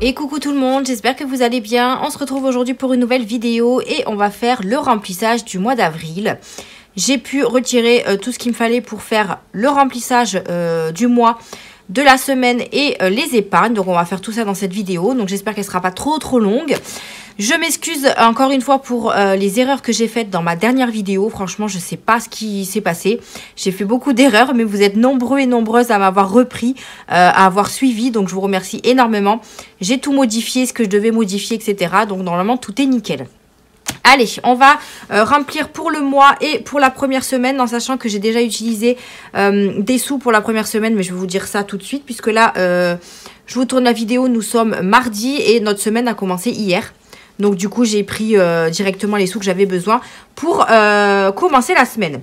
Et coucou tout le monde, j'espère que vous allez bien. On se retrouve aujourd'hui pour une nouvelle vidéo et on va faire le remplissage du mois d'avril. J'ai pu retirer tout ce qu'il me fallait pour faire le remplissage du mois, de la semaine et les épargnes. Donc on va faire tout ça dans cette vidéo. Donc j'espère qu'elle ne sera pas trop longue. Je m'excuse encore une fois pour les erreurs que j'ai faites dans ma dernière vidéo. Franchement, je ne sais pas ce qui s'est passé. J'ai fait beaucoup d'erreurs, mais vous êtes nombreux et nombreuses à m'avoir repris, à avoir suivi. Donc, je vous remercie énormément. J'ai tout modifié, ce que je devais modifier, etc. Donc, normalement, tout est nickel. Allez, on va remplir pour le mois et pour la première semaine, en sachant que j'ai déjà utilisé des sous pour la première semaine. Mais je vais vous dire ça tout de suite, puisque là, je vous tourne la vidéo. Nous sommes mardi et notre semaine a commencé hier. Donc du coup, j'ai pris directement les sous que j'avais besoin pour commencer la semaine.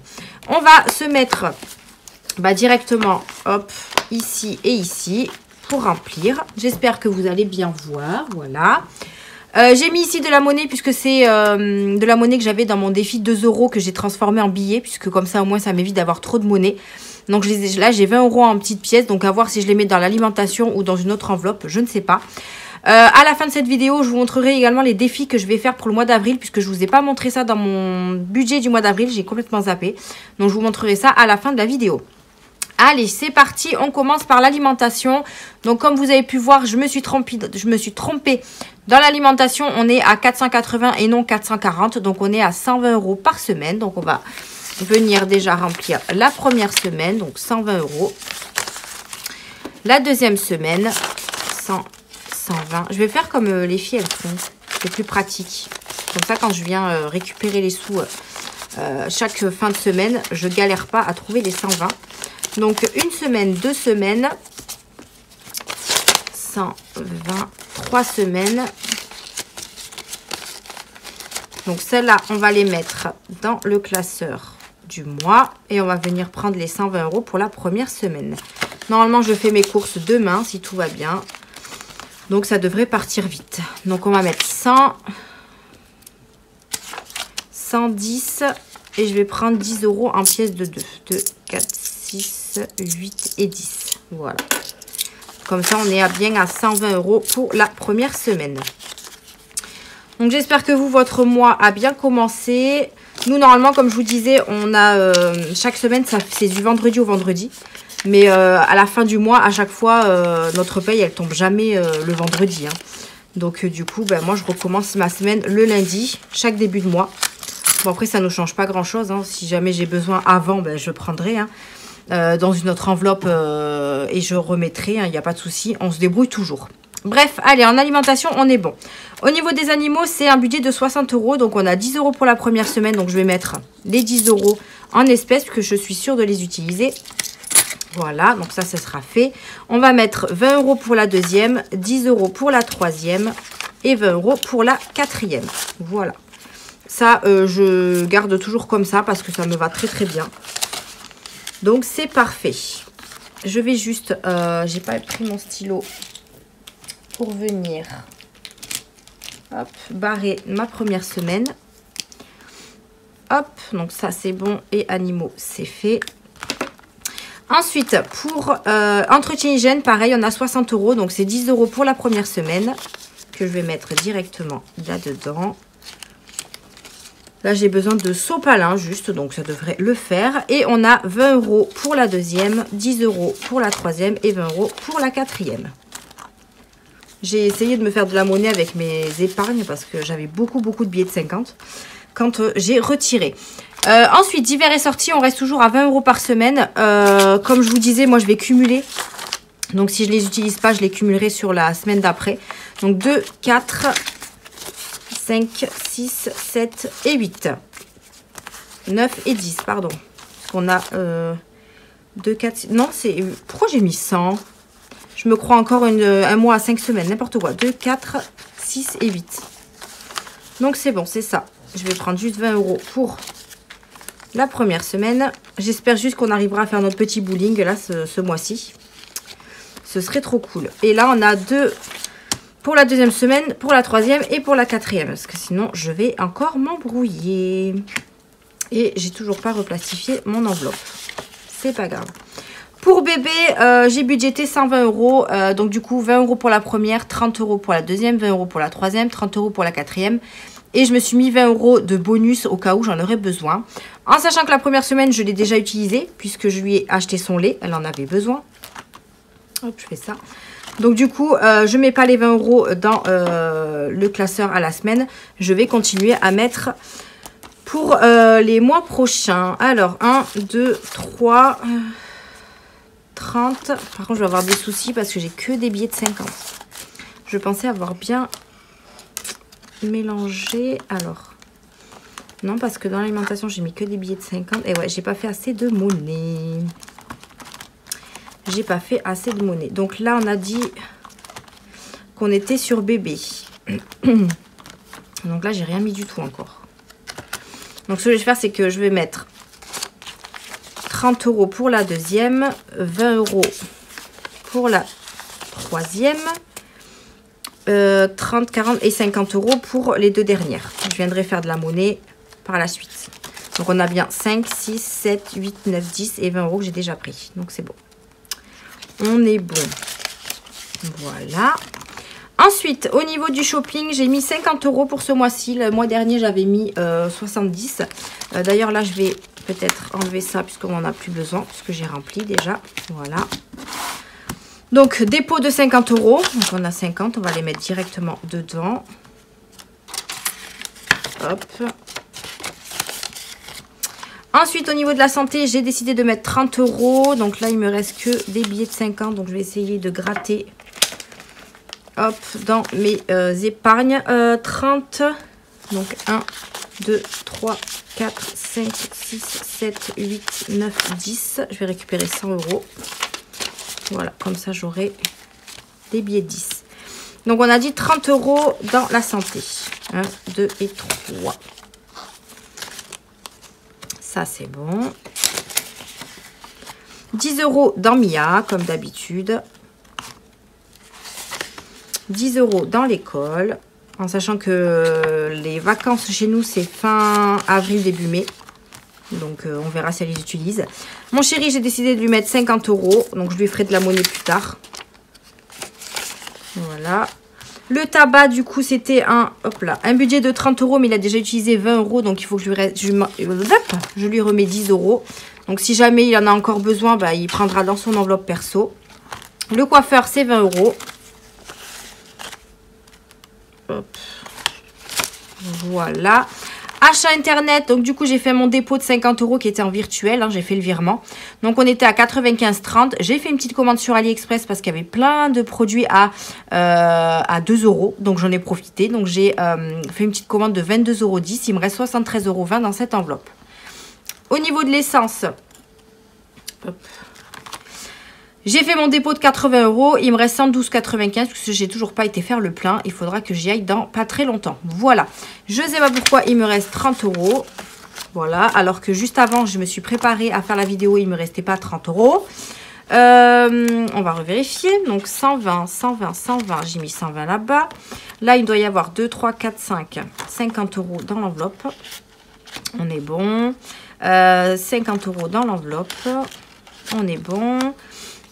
On va se mettre directement, hop, ici et ici pour remplir. J'espère que vous allez bien voir, voilà. J'ai mis ici de la monnaie puisque c'est de la monnaie que j'avais dans mon défi 2 € que j'ai transformé en billets. Puisque comme ça, au moins, ça m'évite d'avoir trop de monnaie. Donc là, j'ai 20 € en petites pièces. Donc à voir si je les mets dans l'alimentation ou dans une autre enveloppe, je ne sais pas. À la fin de cette vidéo, je vous montrerai également les défis que je vais faire pour le mois d'avril, puisque je ne vous ai pas montré ça dans mon budget du mois d'avril, j'ai complètement zappé. Donc je vous montrerai ça à la fin de la vidéo. Allez, c'est parti, on commence par l'alimentation. Donc comme vous avez pu voir, je me suis trompée dans l'alimentation. On est à 480 et non 440, donc on est à 120 € par semaine. Donc on va venir déjà remplir la première semaine, donc 120 €. La deuxième semaine, 120. Je vais faire comme les filles, elles font. C'est plus pratique. Comme ça, quand je viens récupérer les sous chaque fin de semaine, je galère pas à trouver les 120. Donc, une semaine, 2 semaines, 120, 3 semaines. Donc, celles-là, on va les mettre dans le classeur du mois. Et on va venir prendre les 120 € pour la première semaine. Normalement, je fais mes courses demain, si tout va bien. Donc, ça devrait partir vite. Donc, on va mettre 100, 110 et je vais prendre 10 € en pièces de 2. 2, 4, 6, 8 et 10. Voilà. Comme ça, on est bien à 120 € pour la première semaine. Donc, j'espère que vous, votre mois a bien commencé. Nous, normalement, comme je vous disais, on a chaque semaine, c'est du vendredi au vendredi. Mais à la fin du mois, à chaque fois, notre paye, elle tombe jamais le vendredi. Hein. Donc du coup, moi, je recommence ma semaine le lundi, chaque début de mois. Bon, après, ça ne change pas grand-chose. Hein. Si jamais j'ai besoin avant, je prendrai dans une autre enveloppe et je remettrai. Il n'y a pas de souci, on se débrouille toujours. Bref, allez, en alimentation, on est bon. Au niveau des animaux, c'est un budget de 60 €. Donc, on a 10 € pour la première semaine. Donc, je vais mettre les 10 € en espèces, parce que je suis sûre de les utiliser. Voilà, donc ça sera fait. On va mettre 20 € pour la deuxième, 10 € pour la troisième et 20 € pour la quatrième. Voilà. Ça, je garde toujours comme ça parce que ça me va très bien. Donc, c'est parfait. Je vais juste... j'ai pas pris mon stylo pour venir barrer ma première semaine. Hop, donc ça, c'est bon. Et animaux, c'est fait. Ensuite, pour entretien hygiène, pareil, on a 60 €. Donc, c'est 10 € pour la première semaine que je vais mettre directement là-dedans. Là, j'ai besoin de sopalin juste, donc ça devrait le faire. Et on a 20 € pour la deuxième, 10 € pour la troisième et 20 € pour la quatrième. J'ai essayé de me faire de la monnaie avec mes épargnes parce que j'avais beaucoup de billets de 50 quand j'ai retiré. Ensuite, divers et sorties, on reste toujours à 20 € par semaine. Comme je vous disais, moi, je vais cumuler. Donc, si je ne les utilise pas, je les cumulerai sur la semaine d'après. Donc, 2, 4, 5, 6, 7 et 8. 9 et 10, pardon. Parce qu'on a 2, 4, 6... Non, c'est... Pourquoi j'ai mis 100? Je me crois encore un mois à 5 semaines, n'importe quoi. 2, 4, 6 et 8. Donc, c'est bon, c'est ça. Je vais prendre juste 20 € pour... la première semaine. J'espère juste qu'on arrivera à faire notre petit bowling là ce mois-ci. Ce serait trop cool. Et là, on a 2 pour la deuxième semaine, pour la troisième et pour la quatrième. Parce que sinon, je vais encore m'embrouiller. Et j'ai toujours pas replastifié mon enveloppe. C'est pas grave. Pour bébé, j'ai budgété 120 euros. Donc du coup, 20 euros pour la première, 30 euros pour la deuxième, 20 euros pour la troisième, 30 euros pour la quatrième. Et je me suis mis 20 euros de bonus au cas où j'en aurais besoin. En sachant que la première semaine, je l'ai déjà utilisée puisque je lui ai acheté son lait. Elle en avait besoin. Hop, je fais ça. Donc du coup, je ne mets pas les 20 euros dans le classeur à la semaine. Je vais continuer à mettre pour les mois prochains. Alors, 1, 2, 3, 30. Par contre, je vais avoir des soucis parce que j'ai que des billets de 50. Je pensais avoir bien mélangé. Alors, non, parce que dans l'alimentation, j'ai mis que des billets de 50. Et ouais, j'ai pas fait assez de monnaie. J'ai pas fait assez de monnaie. Donc là, on a dit qu'on était sur bébé. Donc là, j'ai rien mis du tout encore. Donc ce que je vais faire, c'est que je vais mettre 30 euros pour la deuxième, 20 euros pour la troisième, 30, 40 et 50 euros pour les deux dernières. Je viendrai faire de la monnaie par la suite. Donc on a bien 5, 6, 7, 8, 9, 10 et 20 euros que j'ai déjà pris. Donc c'est bon. On est bon. Voilà. Ensuite, au niveau du shopping, j'ai mis 50 euros pour ce mois-ci. Le mois dernier, j'avais mis 70. D'ailleurs, là, je vais peut-être enlever ça puisqu'on n'en a plus besoin. Puisque j'ai rempli déjà. Voilà. Donc, dépôt de 50 euros. Donc, on a 50. On va les mettre directement dedans. Hop. Ensuite, au niveau de la santé, j'ai décidé de mettre 30 euros. Donc là, il me reste que des billets de 50. Donc, je vais essayer de gratter. Hop, dans mes épargnes. 30. Donc, 1, 2, 3, 4, 5, 6, 7, 8, 9, 10. Je vais récupérer 100 euros. Voilà, comme ça, j'aurai des billets de 10. Donc, on a dit 30 euros dans la santé. 1, 2 et 3. Ça, c'est bon. 10 euros dans Mia, comme d'habitude. 10 euros dans l'école. En sachant que les vacances chez nous, c'est fin avril, début mai. Donc, on verra si elle les utilise. Mon chéri, j'ai décidé de lui mettre 50 euros. Donc, je lui ferai de la monnaie plus tard. Voilà. Le tabac, du coup, c'était un budget de 30 euros, mais il a déjà utilisé 20 euros. Donc, il faut que je lui remets 10 euros. Donc, si jamais il en a encore besoin, bah, il prendra dans son enveloppe perso. Le coiffeur, c'est 20 euros. Hop. Voilà. Achat internet, donc du coup j'ai fait mon dépôt de 50 euros qui était en virtuel, hein, j'ai fait le virement. Donc on était à 95,30. J'ai fait une petite commande sur AliExpress parce qu'il y avait plein de produits à 2 euros. Donc j'en ai profité. Donc j'ai fait une petite commande de 22,10 euros. Il me reste 73,20 euros dans cette enveloppe. Au niveau de l'essence, j'ai fait mon dépôt de 80 euros. Il me reste 112,95 parce que j'ai toujours pas été faire le plein. Il faudra que j'y aille dans pas très longtemps. Voilà. Je sais pas pourquoi il me reste 30 euros. Voilà. Alors que juste avant, je me suis préparée à faire la vidéo. Il me restait pas 30 euros. On va revérifier. Donc 120, 120, 120. J'ai mis 120 là-bas. Là, il doit y avoir 2, 3, 4, 5. 50 euros dans l'enveloppe. On est bon. 50 euros dans l'enveloppe. On est bon.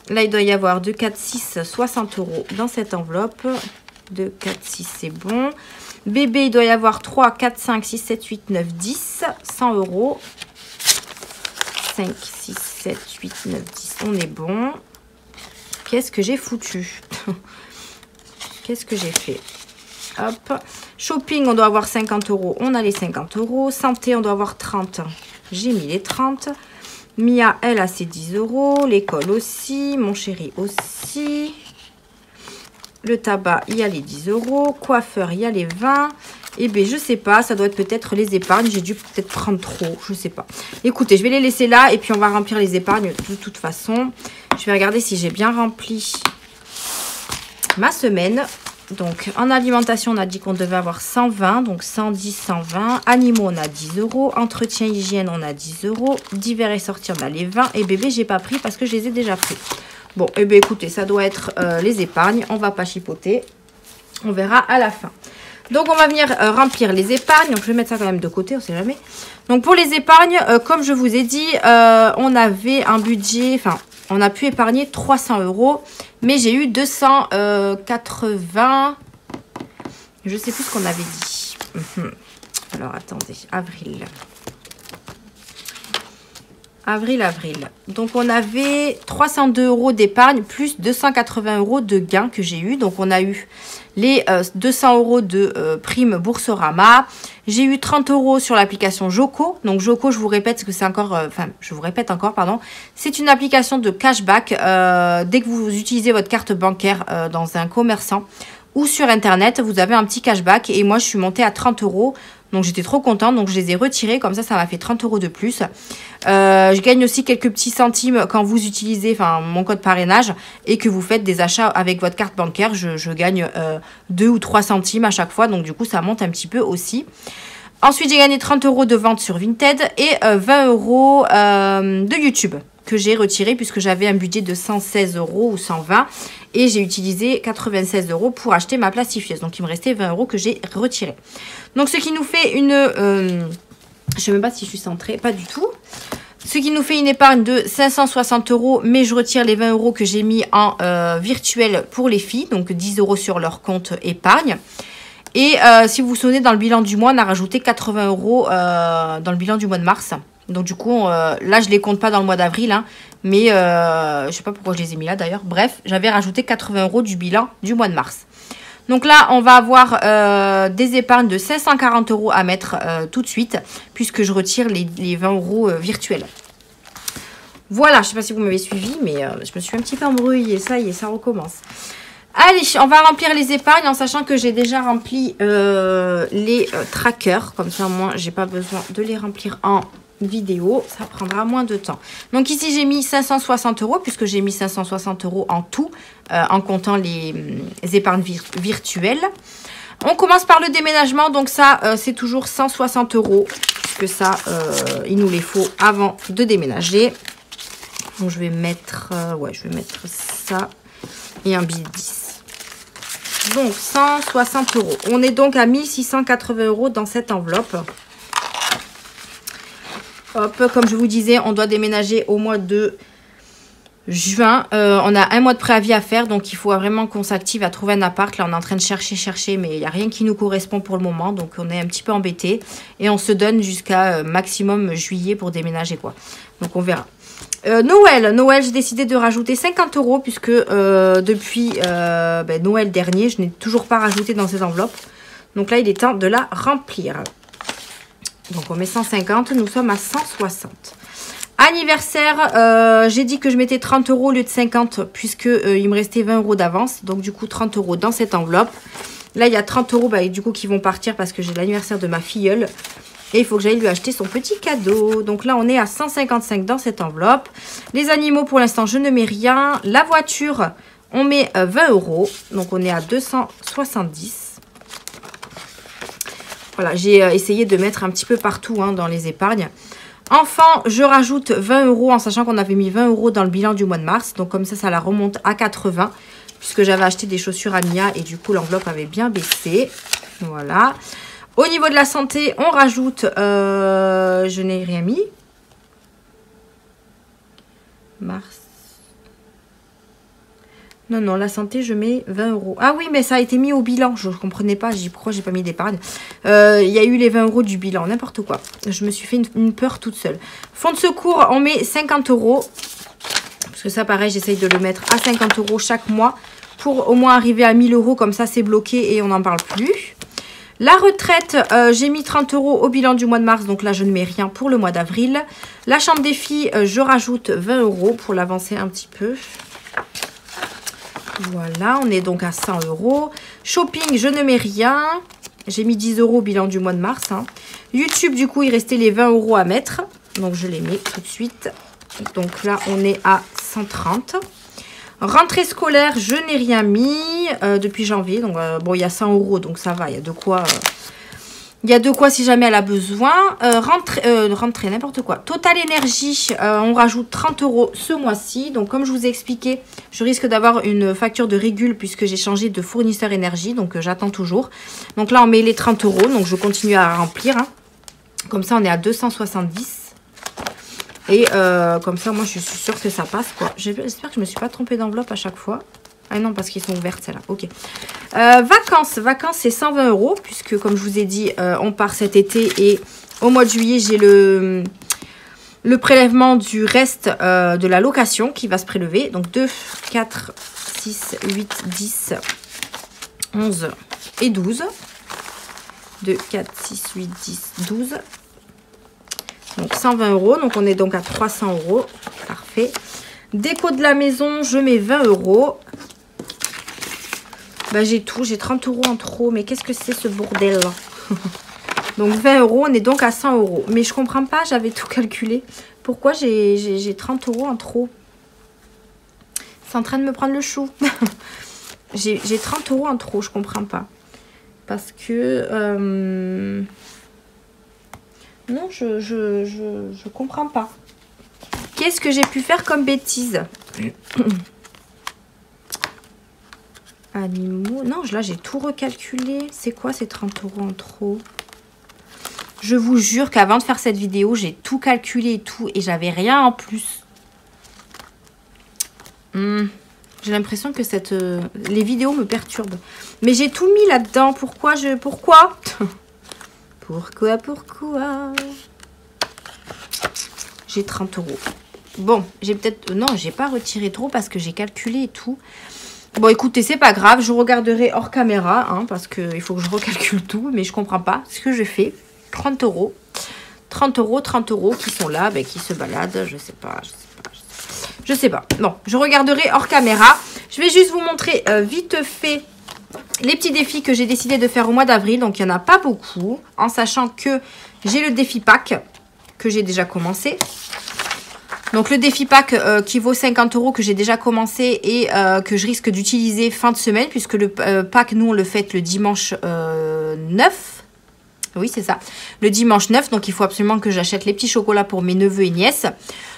Là, il doit y avoir 2, 4, 6, 60 euros dans cette enveloppe. 2, 4, 6, c'est bon. Bébé, il doit y avoir 3, 4, 5, 6, 7, 8, 9, 10. 100 euros. 5, 6, 7, 8, 9, 10. On est bon. Qu'est-ce que j'ai foutu? Qu'est-ce que j'ai fait? Hop. Shopping, on doit avoir 50 euros. On a les 50 euros. Santé, on doit avoir 30. J'ai mis les 30. Mia, elle a ses 10 euros. L'école aussi. Mon chéri aussi. Le tabac, il y a les 10 euros. Coiffeur, il y a les 20. Et bien, je sais pas. Ça doit être peut-être les épargnes. J'ai dû peut-être prendre trop. Je sais pas. Écoutez, je vais les laisser là. Et puis, on va remplir les épargnes de toute façon. Je vais regarder si j'ai bien rempli ma semaine. Donc, en alimentation, on a dit qu'on devait avoir 120. Donc, 110, 120. Animaux, on a 10 euros. Entretien, hygiène, on a 10 euros. Divers et sorties, on a les 20. Et bébé, j'ai pas pris parce que je les ai déjà pris. Bon, et bien, écoutez, ça doit être les épargnes. On va pas chipoter. On verra à la fin. Donc, on va venir remplir les épargnes. Donc, je vais mettre ça quand même de côté, on sait jamais. Donc, pour les épargnes, comme je vous ai dit, on avait un budget... Enfin, on a pu épargner 300 €. Mais j'ai eu 280. Je sais plus ce qu'on avait dit. Alors, attendez. Avril. Donc, on avait 302 € d'épargne plus 280 € de gains que j'ai eu. Donc, on a eu les 200 € de prime Boursorama. J'ai eu 30 € sur l'application Joko. Donc, Joko, je vous répète, parce que c'est encore... c'est une application de cashback. Dès que vous utilisez votre carte bancaire dans un commerçant ou sur Internet, vous avez un petit cashback. Et moi, je suis montée à 30 €. Donc, j'étais trop contente. Donc, je les ai retirés. Comme ça m'a fait 30 € de plus. Je gagne aussi quelques petits centimes quand vous utilisez mon code parrainage et que vous faites des achats avec votre carte bancaire. Je gagne 2 ou 3 centimes à chaque fois. Donc, du coup, ça monte un petit peu aussi. Ensuite, j'ai gagné 30 € de vente sur Vinted et 20 € de YouTube que j'ai retiré puisque j'avais un budget de 116 € ou 120 et j'ai utilisé 96 € pour acheter ma plastifieuse. Donc, il me restait 20 € que j'ai retiré. Donc, ce qui nous fait une... je ne sais même pas si je suis centrée, pas du tout. Ce qui nous fait une épargne de 560 €, mais je retire les 20 € que j'ai mis en virtuel pour les filles. Donc, 10 € sur leur compte épargne. Et si vous vous souvenez, dans le bilan du mois, on a rajouté 80 € dans le bilan du mois de mars. Donc, du coup, là, je ne les compte pas dans le mois d'avril. Hein, mais je ne sais pas pourquoi je les ai mis là, d'ailleurs. Bref, j'avais rajouté 80 € du bilan du mois de mars. Donc là, on va avoir des épargnes de 540 € à mettre tout de suite, puisque je retire les 20 € virtuels. Voilà, je ne sais pas si vous m'avez suivi, mais je me suis un petit peu embrouillée. Ça y est, ça recommence. Allez, on va remplir les épargnes en sachant que j'ai déjà rempli les trackers. Comme ça, moi, j'ai pas besoin de les remplir en vidéo. Ça prendra moins de temps. Donc ici, j'ai mis 560 € puisque j'ai mis 560 € en tout en comptant les épargnes virtuelles. On commence par le déménagement. Donc ça, c'est toujours 160 € puisque ça, il nous les faut avant de déménager. Donc je vais mettre, ça et un billet de 10. Donc 160 €. On est donc à 1680 € dans cette enveloppe. Hop, comme je vous disais, on doit déménager au mois de juin. On a un mois de préavis à faire, donc il faut vraiment qu'on s'active à trouver un appart. Là, on est en train de chercher, mais il n'y a rien qui nous correspond pour le moment. Donc, on est un petit peu embêtés. Et on se donne jusqu'à maximum juillet pour déménager, quoi. Donc, on verra. Noël, j'ai décidé de rajouter 50 € puisque depuis Noël dernier, je n'ai toujours pas rajouté dans ces enveloppes. Donc là, il est temps de la remplir. Donc, on met 150, nous sommes à 160. Anniversaire, j'ai dit que je mettais 30 € au lieu de 50 puisque il me restait 20 € d'avance. Donc, du coup, 30 € dans cette enveloppe. Là, il y a 30 € du coup qui vont partir parce que j'ai l'anniversaire de ma filleule. Et il faut que j'aille lui acheter son petit cadeau. Donc là, on est à 155 dans cette enveloppe. Les animaux, pour l'instant, je ne mets rien. La voiture, on met 20 €. Donc, on est à 270. Voilà, j'ai essayé de mettre un petit peu partout dans les épargnes. Enfant, je rajoute 20 € en sachant qu'on avait mis 20 € dans le bilan du mois de mars. Donc, comme ça la remonte à 80 puisque j'avais acheté des chaussures à Mia et du coup, l'enveloppe avait bien baissé. Voilà. Au niveau de la santé, on rajoute... je n'ai rien mis. Mars. Non, la santé, je mets 20 €. Ah oui, mais ça a été mis au bilan. Je ne comprenais pas. Pourquoi j'ai pas mis d'épargne. Il y a eu les 20 € du bilan. N'importe quoi. Je me suis fait une peur toute seule. Fonds de secours, on met 50 €. Parce que ça, pareil, j'essaye de le mettre à 50 € chaque mois. Pour au moins arriver à 1000 €. Comme ça, c'est bloqué et on n'en parle plus. La retraite, j'ai mis 30 € au bilan du mois de mars. Donc là, je ne mets rien pour le mois d'avril. La chambre des filles, je rajoute 20 € pour l'avancer un petit peu. Voilà, on est donc à 100 €. Shopping, je ne mets rien. J'ai mis 10 € au bilan du mois de mars. YouTube, du coup, il restait les 20 € à mettre. Donc, je les mets tout de suite. Donc là, on est à 130. Rentrée scolaire, je n'ai rien mis depuis janvier. Donc, bon, il y a 100 €, donc ça va. Il y a de quoi... Il y a de quoi si jamais elle a besoin. Rentrée, n'importe quoi. Total Énergie, on rajoute 30 € ce mois-ci. Donc, comme je vous ai expliqué, je risque d'avoir une facture de régule puisque j'ai changé de fournisseur énergie. Donc, j'attends toujours. Donc là, on met les 30 €. Donc, je continue à remplir. Comme ça, on est à 270. Et comme ça, moi, je suis sûre que ça passe, quoi. J'espère que je me suis pas trompée d'enveloppe à chaque fois. Ah non, parce qu'ils sont ouvertes, celles-là. Ok. Vacances, c'est 120 €, puisque, comme je vous ai dit, on part cet été. Et au mois de juillet, j'ai le prélèvement du reste de la location qui va se prélever. Donc 2, 4, 6, 8, 10, 11 et 12. 2, 4, 6, 8, 10, 12. Donc 120 €. Donc on est donc à 300 €. Parfait. Déco de la maison, je mets 20 €. Bah, j'ai tout. J'ai 30 € en trop. Mais qu'est-ce que c'est ce bordel là? Donc 20 €. On est donc à 100 €. Mais je comprends pas. J'avais tout calculé. Pourquoi j'ai 30 € en trop? C'est en train de me prendre le chou. J'ai 30 € en trop. Je comprends pas. Parce que... Non, je comprends pas. Qu'est-ce que j'ai pu faire comme bêtise? Animaux. Non, là, j'ai tout recalculé. C'est quoi ces 30 € en trop? Je vous jure qu'avant de faire cette vidéo, j'ai tout calculé et tout. Et j'avais rien en plus. J'ai l'impression que les vidéos me perturbent. Mais j'ai tout mis là-dedans. Pourquoi Pourquoi J'ai 30 €. Bon, j'ai peut-être... Non, j'ai pas retiré trop parce que j'ai calculé et tout. Bon, écoutez, c'est pas grave. Je regarderai hors caméra, hein, parce qu'il faut que je recalcule tout. Mais je comprends pas ce que je fais. 30 €. 30 € qui sont là, qui se baladent. Je sais pas. Bon, je regarderai hors caméra. Je vais juste vous montrer vite fait les petits défis que j'ai décidé de faire au mois d'avril. Donc, il n'y en a pas beaucoup. En sachant que j'ai le défi pack que j'ai déjà commencé. Donc, le défi pack qui vaut 50 € que j'ai déjà commencé et que je risque d'utiliser fin de semaine. Puisque le pack, nous, on le fait le dimanche 9. Oui, c'est ça. Le dimanche 9. Donc, il faut absolument que j'achète les petits chocolats pour mes neveux et nièces.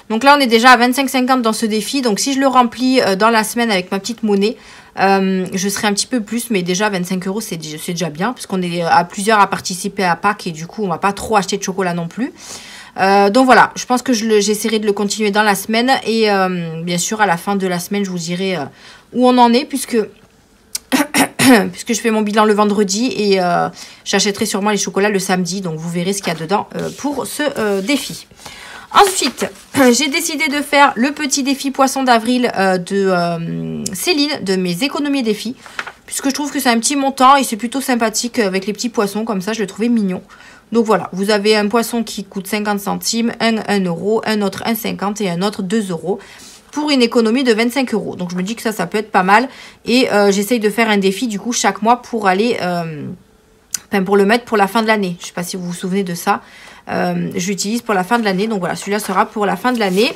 Donc là, on est déjà à 25,50 dans ce défi. Donc, si je le remplis dans la semaine avec ma petite monnaie, je serai un petit peu plus. Mais déjà, 25 €, c'est déjà bien. Puisqu'on est à plusieurs à participer à Pâques. Et du coup, on va pas trop acheter de chocolat non plus. Donc voilà, je pense que j'essaierai de le continuer dans la semaine. Et bien sûr, à la fin de la semaine, je vous dirai où on en est. Puisque je fais mon bilan le vendredi. Et j'achèterai sûrement les chocolats le samedi. Donc, vous verrez ce qu'il y a dedans pour ce défi. Ensuite, j'ai décidé de faire le petit défi poisson d'avril de Céline, de mes économies défis. Puisque je trouve que c'est un petit montant et c'est plutôt sympathique avec les petits poissons. Comme ça, je le trouvais mignon. Donc voilà, vous avez un poisson qui coûte 50 centimes, un 1 €, un autre 1,50 et un autre 2 €. Pour une économie de 25 €. Donc je me dis que ça peut être pas mal. Et j'essaye de faire un défi du coup chaque mois pour aller... pour le mettre pour la fin de l'année. Je ne sais pas si vous vous souvenez de ça. Je l'utilise pour la fin de l'année. Donc voilà, celui-là sera pour la fin de l'année.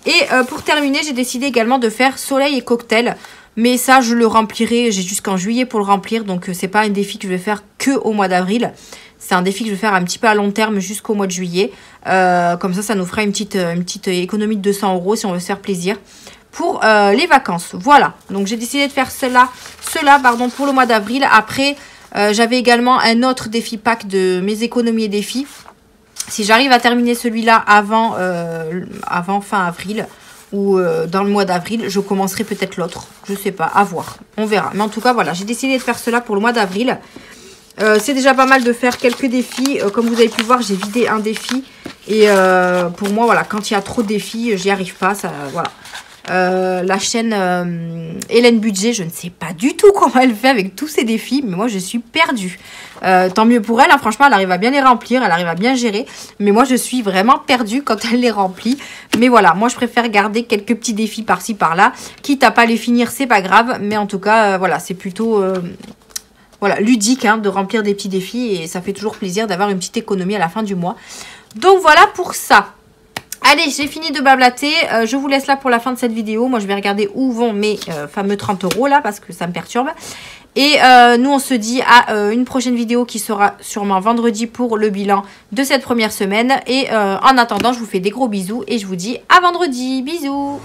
Et pour terminer, j'ai décidé également de faire soleil et cocktail. Mais ça, je le remplirai. J'ai jusqu'en juillet pour le remplir. Donc c'est pas un défi que je vais faire que au mois d'avril. C'est un défi que je vais faire un petit peu à long terme jusqu'au mois de juillet. Comme ça nous fera une petite économie de 200 € si on veut se faire plaisir. Pour les vacances. Voilà. Donc j'ai décidé de faire cela pour le mois d'avril. Après... j'avais également un autre défi pack de mes économies et défis. Si j'arrive à terminer celui-là avant fin avril ou dans le mois d'avril, je commencerai peut-être l'autre. Je sais pas, à voir. On verra. Mais en tout cas, voilà, j'ai décidé de faire cela pour le mois d'avril. C'est déjà pas mal de faire quelques défis. Comme vous avez pu voir, j'ai vidé un défi. Et pour moi, voilà, quand il y a trop de défis, j'y arrive pas. Ça, voilà. La chaîne Hélène Budget, je ne sais pas du tout comment elle fait avec tous ces défis, mais moi je suis perdue. Tant mieux pour elle, hein, franchement elle arrive à bien les remplir, elle arrive à bien gérer, mais moi je suis vraiment perdue quand elle les remplit. Mais voilà, moi je préfère garder quelques petits défis par-ci par-là, quitte à pas les finir, c'est pas grave, mais en tout cas voilà, c'est plutôt voilà, ludique hein, de remplir des petits défis et ça fait toujours plaisir d'avoir une petite économie à la fin du mois. Donc voilà pour ça. Allez, j'ai fini de blablater. Je vous laisse là pour la fin de cette vidéo. Moi, je vais regarder où vont mes fameux 30 € là parce que ça me perturbe. Et nous, on se dit à une prochaine vidéo qui sera sûrement vendredi pour le bilan de cette première semaine. Et en attendant, je vous fais des gros bisous et je vous dis à vendredi. Bisous!